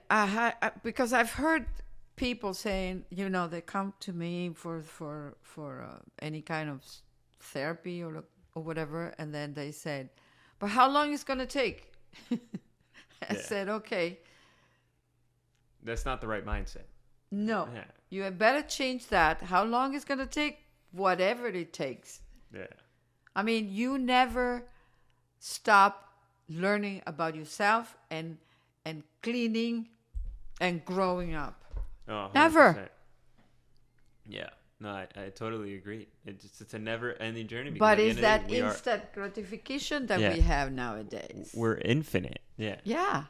because I've heard people saying, they come to me for any kind of therapy or whatever, and then they said, but how long is it going to take? I said, okay. That's not the right mindset. No. Yeah. You had better change that. How long is going to take? Whatever it takes. Yeah. I mean, you never stop learning about yourself and cleaning and growing up. Oh, never. Yeah. No, I totally agree. It's a never-ending journey. Because But at the it's end of that the day, instant gratification that Yeah. we have nowadays. we're infinite. Yeah. Yeah.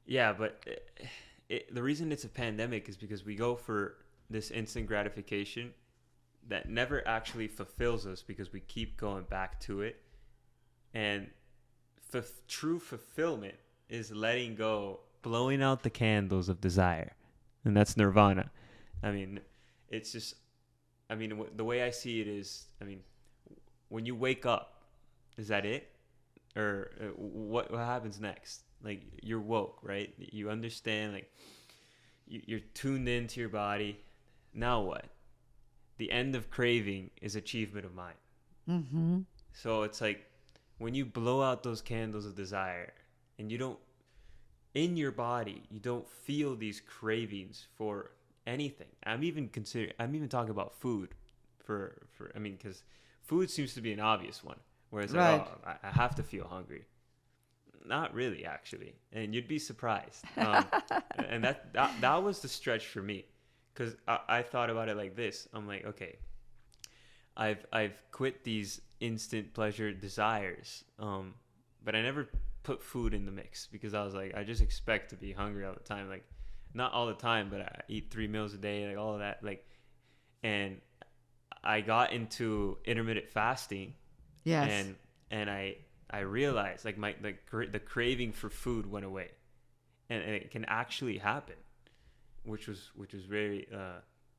Yeah, but the reason it's a pandemic is because we go for this instant gratification that never actually fulfills us because we keep going back to it. And true fulfillment is letting go, blowing out the candles of desire. And that's nirvana. I mean, it's just, the way I see it is, when you wake up, is that it? Or what happens next? Like, you're woke, right? You understand, like, you're tuned into your body. Now what? The end of craving is achievement of mind. Mm-hmm. So it's like, when you blow out those candles of desire and you don't, in your body, you don't feel these cravings for anything. I'm even talking about food because food seems to be an obvious one. Whereas Right. like, I have to feel hungry. Not really, actually. And you'd be surprised. And that was the stretch for me. Because I thought about it like this. I'm like, okay, I've quit these instant pleasure desires. But I never put food in the mix because I was like, I just expect to be hungry all the time. Like, not all the time, but I eat 3 meals a day, like all of that. Like, and I got into intermittent fasting. Yes. And I realized like the craving for food went away, and it can actually happen, which was very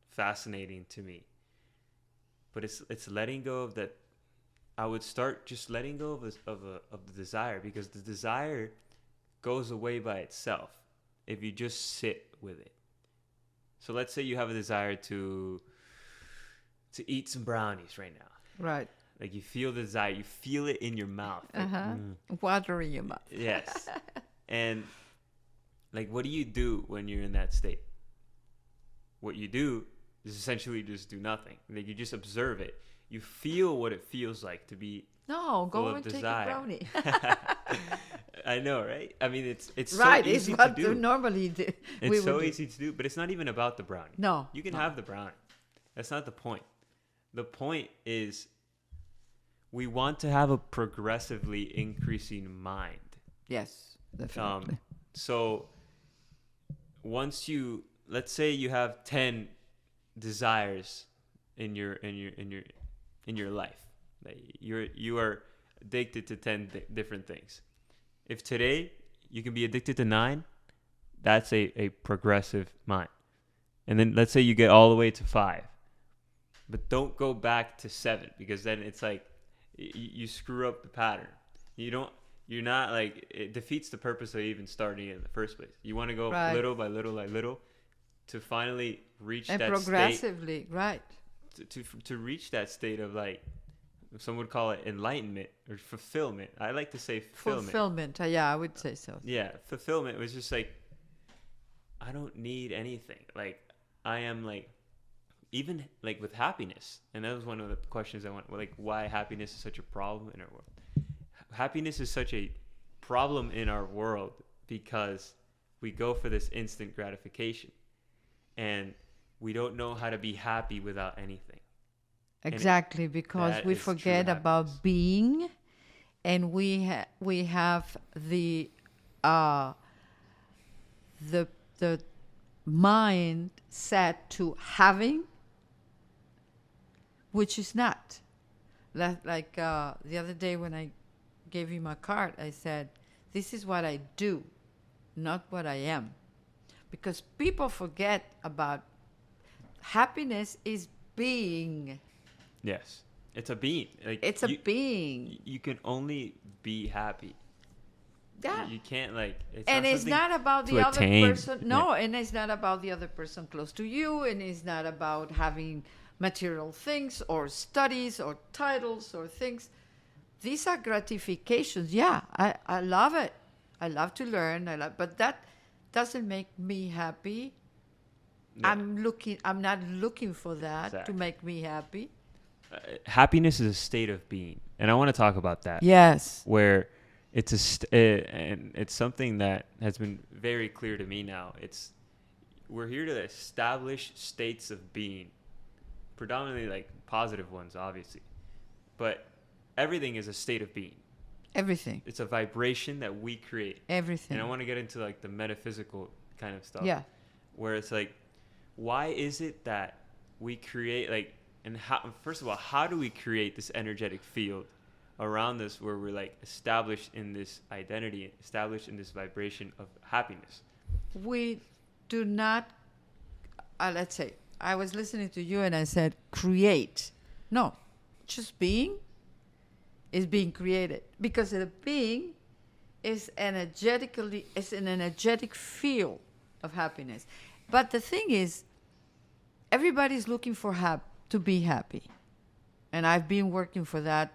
fascinating to me. But it's letting go of that. I would start just letting go of the desire, because the desire goes away by itself if you just sit with it. So let's say you have a desire to eat some brownies right now. Right. Like, you feel the desire, you feel it in your mouth. Like, Water in your mouth. Yes. And like, what do you do when you're in that state? What you do is essentially just do nothing. Like, you just observe it. You feel what it feels like to be No, full go of and desire. take a brownie. I know, right? I mean, it's Right, so it's easy what to do. normally do. It's so easy to do, but it's not even about the brownie. No, You can no. have the brownie. That's not the point. The point is, we want to have a progressively increasing mind. Yes, definitely. So once let's say you have 10 desires in your life. Like, you are addicted to 10 different things. If today you can be addicted to 9, that's a progressive mind. And then let's say you get all the way to 5. But don't go back to 7, because then it's like you screw up the pattern. You're not like, it defeats the purpose of even starting it in the first place. You want to go Right. little by little by little to finally reach And that progressively, state. right. To reach that state of, like, some would call it enlightenment or fulfillment. I like to say fulfillment. Fulfillment. Yeah, I would say so. Yeah, fulfillment was just like, I don't need anything. Like, I am like, even like with happiness. And that was one of the questions I want, like, why happiness is such a problem in our world. Happiness is such a problem in our world because we go for this instant gratification, and we don't know how to be happy without anything. Exactly, because that we is true forget happiness. about being, and we have the mind set to having, which is not. Like the other day when I gave you my card, I said, "This is what I do, not what I am," because people forget about happiness is being. Yes, it's a being. Like, It's a being. You can only be happy. Yeah. You can't, like, And it's not about to the other attain. person. No, and it's not about the other person close to you, and it's not about having material things or studies or titles or things. These are gratifications. Yeah, I love it. I love to learn. But that doesn't make me happy. Yeah. I'm not looking for that Exactly. to make me happy. Happiness is a state of being, and I want to talk about that. Yes. Where it's and it's something that has been very clear to me now. It's we're here to establish states of being, predominantly like positive ones, obviously, but everything is a state of being. Everything. It's a vibration that we create. Everything. And I want to get into like the metaphysical kind of stuff. Yeah. Where it's like, why is it that we create like, and how, first of all, how do we create this energetic field around us where we're like established in this identity, established in this vibration of happiness? We do not, let's say, I was listening to you and I said, create. No, just being is being created, because the being is an energetic field of happiness. But the thing is, everybody's looking for to be happy. And I've been working for that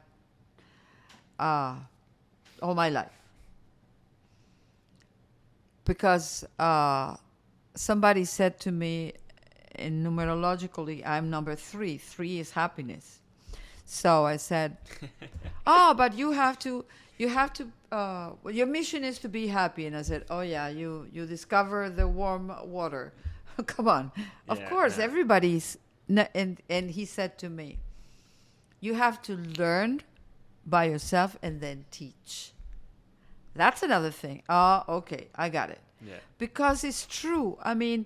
all my life. Because somebody said to me, in numerologically, I'm number 3. 3 is happiness. So I said, oh, but you have to, your mission is to be happy. And I said, oh yeah, you discover the warm water. Come on. Of course, everybody's, and he said to me, you have to learn by yourself and then teach. That's another thing. Oh, okay, I got it. Yeah. Because it's true. I mean,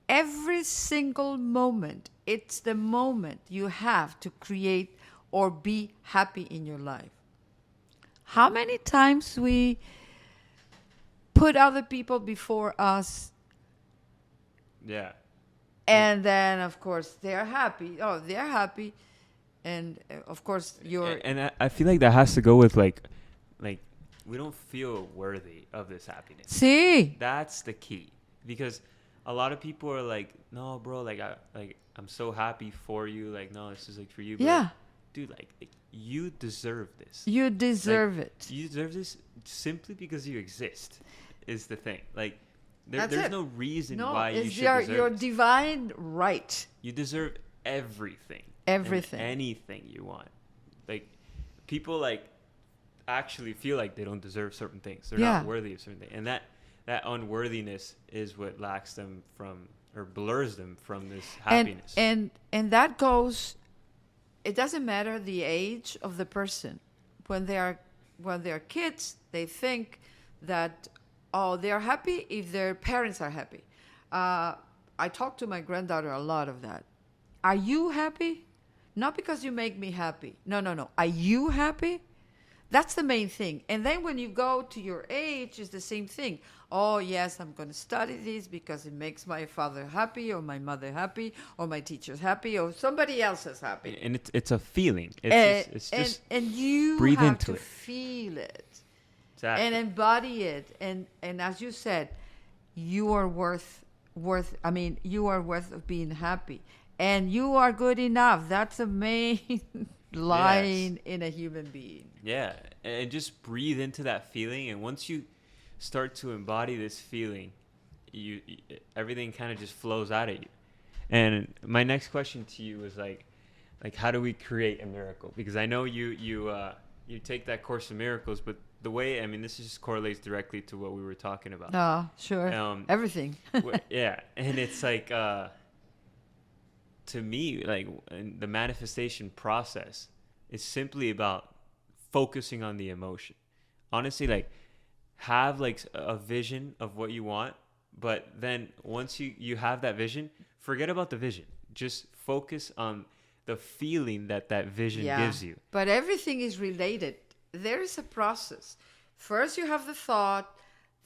every single moment, it's the moment you have to create or be happy in your life. How many times we put other people before us? Yeah. And then, of course, they're happy. Oh, they're happy. And, of course, you're... And I feel like that has to go with, like we don't feel worthy of this happiness. See? That's the key. Because a lot of people are like, no, bro, I'm so happy for you. Like, no, this is, like, for you. But Yeah. Dude, you deserve this. You deserve it. You deserve this simply because you exist, is the thing. Like, That's there's it. no reason No, why you it's should your deserve this. divine right. You deserve everything. Everything. And anything you want. Like, people, like, actually feel like they don't deserve certain things. They're not worthy of certain things. And that unworthiness is what lacks them from, or blurs them from this happiness. And that goes... It doesn't matter the age of the person. When they're kids, they think that, oh, they're happy if their parents are happy. I talk to my granddaughter a lot of that. Are you happy? Not because you make me happy. No. Are you happy? That's the main thing. And then when you go to your age, it's the same thing. Oh, yes, I'm going to study this because it makes my father happy, or my mother happy, or my teacher's happy, or somebody else is happy. And it's a feeling. It's just and you breathe have into to it. feel it. Exactly. And embody it. And as you said, you are worth of being happy. And you are good enough. That's the main line in a human being. Yeah, and just breathe into that feeling, and once you start to embody this feeling, you everything kind of just flows out of you. And my next question to you is like how do we create a miracle? Because I know you take that Course in Miracles, but the way, I mean, this just correlates directly to what we were talking about. Oh, sure. Everything. Yeah, and it's like to me, like, the manifestation process is simply about focusing on the emotion. Honestly, like, have like a vision of what you want, but then once you have that vision, forget about the vision. Just focus on the feeling that vision gives you. But everything is related. There is a process. First, you have the thought.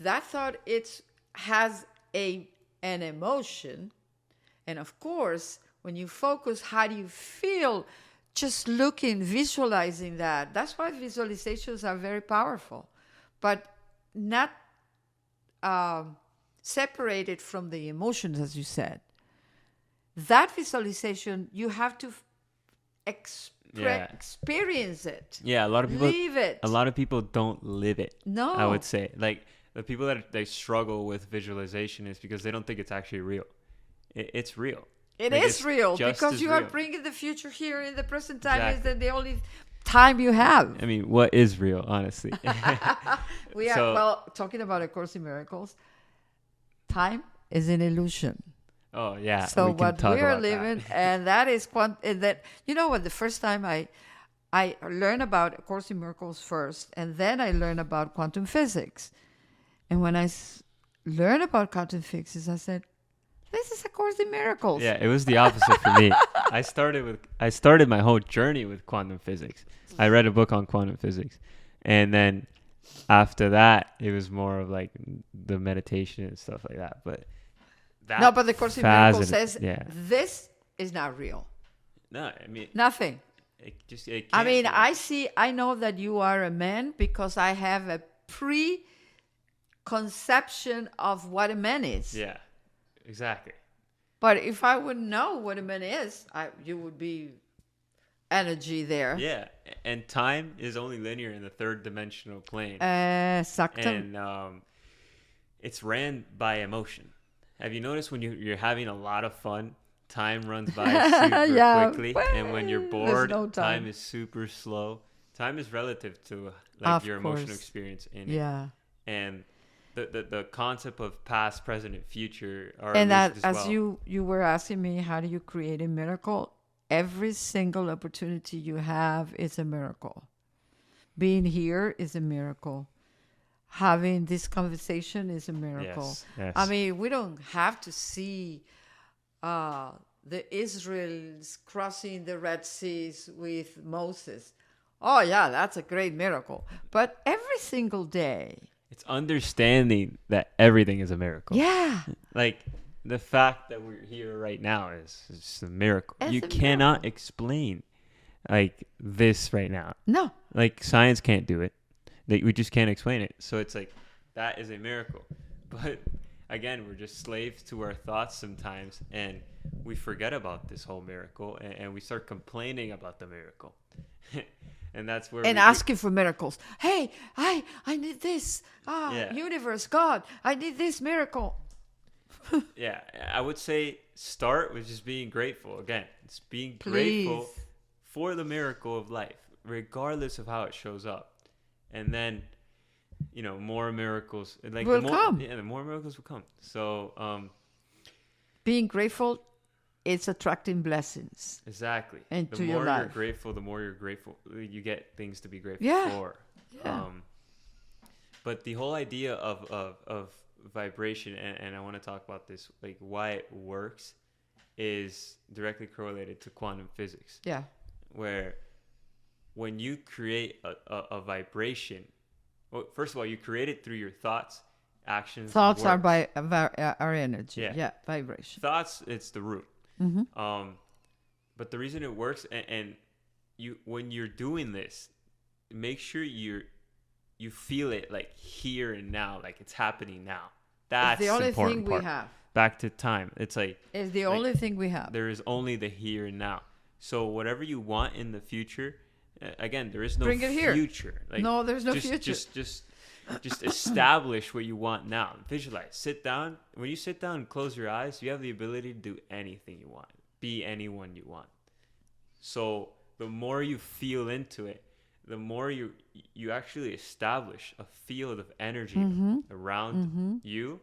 That thought has an emotion, and of course, when you focus, how do you feel? Just looking, visualizing that. That's why visualizations are very powerful, but not separated from the emotions, as you said. That visualization, you have to experience it. Yeah, a lot of people live it. A lot of people don't live it. No, I would say, like, the people that they struggle with visualization is because they don't think it's actually real. It's real. It is real because you are bringing the future here in the present time. Exactly. Is the only time you have. I mean, what is real, honestly? Talking about A Course in Miracles, time is an illusion. Oh yeah. So we can what talk we are about living, that. and that is and that, you know what? The first time I learned about A Course in Miracles first, and then I learned about quantum physics. And when I learned about quantum physics, I said, "This is A Course in Miracles." Yeah, it was the opposite for me. I started my whole journey with quantum physics. I read a book on quantum physics, and then after that, it was more of like the meditation and stuff like that. But that No, but the Course in Miracles says yeah. this is not real. No, I mean Nothing. it I can't mean, be. I know that you are a man because I have a preconception of what a man is. Yeah, exactly. But if I would know what a man is, you would be energy there. Yeah, and time is only linear in the third dimensional plane. Exactly. And it's ran by emotion. Have you noticed when you're having a lot of fun, time runs by super Yeah, quickly, well, and when you're there's bored, no time. time is super slow. Time is relative to Of your emotional course. experience in it. Yeah. And the concept of past, present, and future are And that, illusions as well. you were asking me, how do you create a miracle? Every single opportunity you have is a miracle. Being here is a miracle. Having this conversation is a miracle. Yes, yes. I mean, we don't have to see the Israelis crossing the Red Seas with Moses. Oh, yeah, that's a great miracle. But every single day. It's understanding that everything is a miracle. Yeah. Like the fact that we're here right now is just a miracle. It's You a cannot miracle. explain like this right now. No. Like science can't do it. Like, we just can't explain it. So it's like that is a miracle. But again, we're just slaves to our thoughts sometimes, and we forget about this whole miracle, and we start complaining about the miracle. And that's where And asking for miracles. Hey, I need this. Yeah. Universe, God, I need this miracle. Yeah, I would say start with just being grateful. Again, it's being Please. grateful for the miracle of life, regardless of how it shows up. And then, more miracles like Will the more, come. Yeah, the more miracles will come. So, Being grateful, it's attracting blessings. exactly. Into The your more you're life. grateful, the more you're grateful. You get things to be grateful Yeah. for. Yeah. But the whole idea of vibration, and I want to talk about this, like why it works, is directly correlated to quantum physics. Yeah. Where when you create a vibration, well, first of all, you create it through your thoughts, actions. Thoughts are words. our energy. Yeah. Yeah, vibration. Thoughts. It's the root. Mm-hmm. But the reason it works, and you when you're doing this, make sure you feel it like here and now, like it's happening now. That's It's the only important thing part. we have. Back to time. It's like It's the like, only thing we have. there is only the here and now. So whatever you want in the future, again, there is no Bring it here. future. Like, No, there's no just, future. Just establish what you want now. Visualize. Sit down. When you sit down and close your eyes, you have the ability to do anything you want. Be anyone you want. So the more you feel into it, the more you actually establish a field of energy around you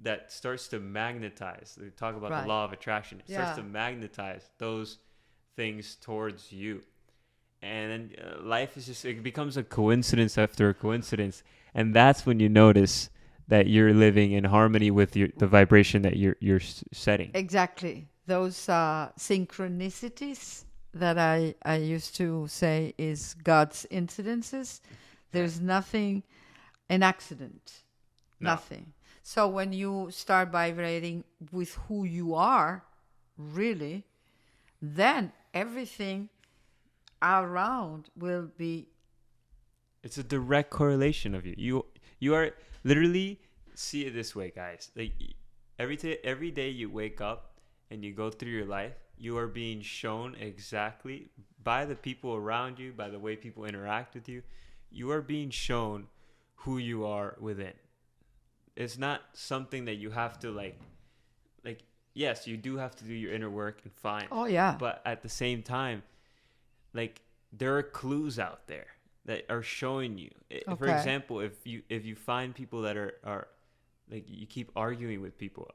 that starts to magnetize. They talk about Right. the law of attraction. It starts Yeah. to magnetize those things towards you. And then life is just, it becomes a coincidence after a coincidence. And that's when you notice that you're living in harmony with the vibration that you're setting. Exactly. Those synchronicities that I used to say is God's incidences. There's nothing, an accident. No. Nothing. So when you start vibrating with who you are, really, then everything around will be. It's a direct correlation of you. You are literally, see it this way, guys. Like every day you wake up and you go through your life, you are being shown exactly by the people around you, by the way people interact with you. You are being shown who you are within. It's not something that you have to like yes, you do have to do your inner work and find. Oh yeah. But at the same time, like there are clues out there that are showing you. For Okay. example, if you find people that are like you keep arguing with people.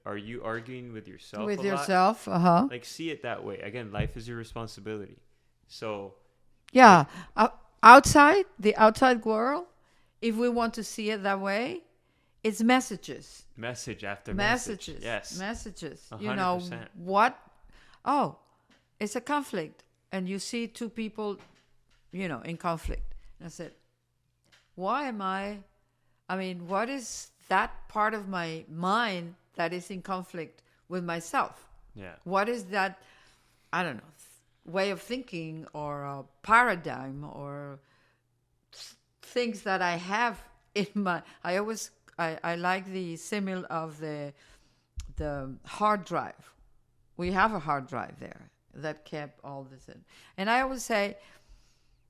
Are you arguing with yourself? With a lot? yourself, Like, see it that way. Again, life is your responsibility. So Yeah, outside the outside world, if we want to see it that way, it's messages. message after Messages. message. Yes. Messages. 100%. You know what? Oh, it's a conflict, and you see two people, you know, in conflict. And I said, why am I mean, what is that part of my mind that is in conflict with myself? Yeah. What is that, I don't know, way of thinking or a paradigm or things that I have in my, I like the simile of the hard drive. We have a hard drive there that kept all this in. And I always say,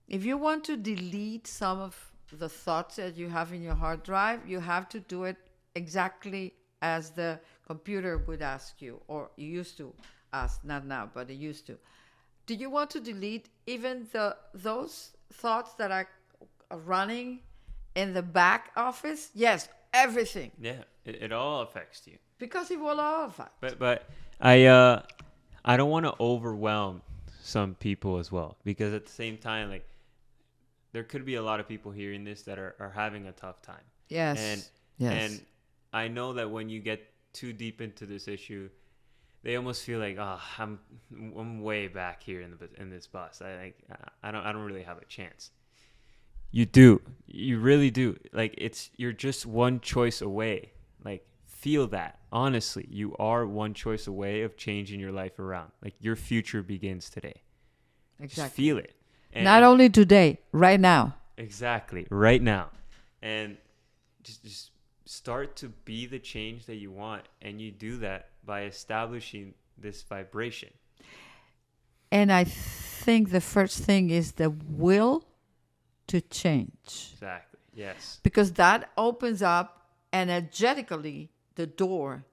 if you want to delete some of the thoughts that you have in your hard drive, you have to do it exactly as the computer would ask you, or you used to ask, not now, but it used to. Do you want to delete even those thoughts that are running in the back office? Yes, everything. Yeah. It all affects you. Because it will all affect. But I don't want to overwhelm some people as well, because at the same time, like, there could be a lot of people hearing this that are having a tough time. Yes. And I know that when you get too deep into this issue, they almost feel like, oh, I'm way back here in this bus. I don't really have a chance. You do. You really do. Like, you're just one choice away. Like, feel that. Honestly, you are one choice away of changing your life around. Like, your future begins today. Exactly. Just feel it. Not only today, right now. Exactly, right now. And just start to be the change that you want. And you do that by establishing this vibration. And I think the first thing is the will to change. Exactly, yes. Because that opens up energetically the door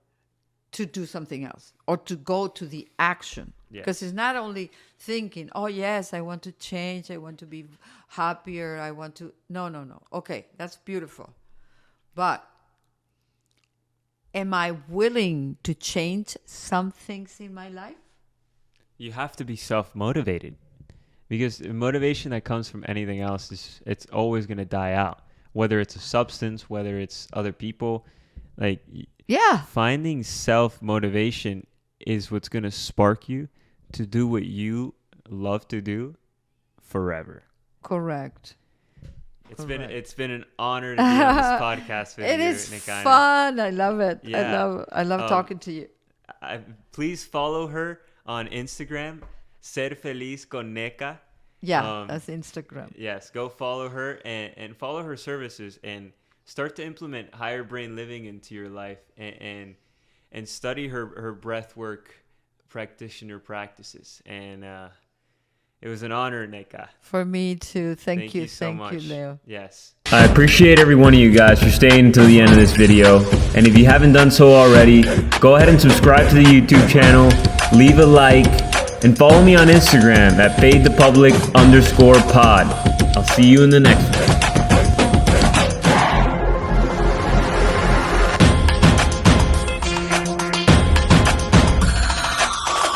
to do something else or to go to the action. Because it's not only thinking, oh, yes, I want to change, I want to be happier, I want to... No. Okay, that's beautiful. But am I willing to change some things in my life? You have to be self-motivated, because motivation that comes from anything else it's always going to die out, whether it's a substance, whether it's other people. Like, finding self-motivation is what's going to spark you to do what you love to do forever. Correct. It's been an honor to be on this podcast with you, It is Nekane. fun. I love it. Yeah. I love talking to you. Please follow her on Instagram, Ser Feliz con Neka. Yeah, that's Instagram. Yes, go follow her and follow her services and start to implement higher brain living into your life and study her breath work practitioner practices. And it was an honor, Neka. For me too. Thank you so much. Thank you, Leo. Yes. I appreciate every one of you guys for staying until the end of this video. And if you haven't done so already, go ahead and subscribe to the YouTube channel, leave a like, and follow me on Instagram at @FadeThePublic_pod. I'll see you in the next one.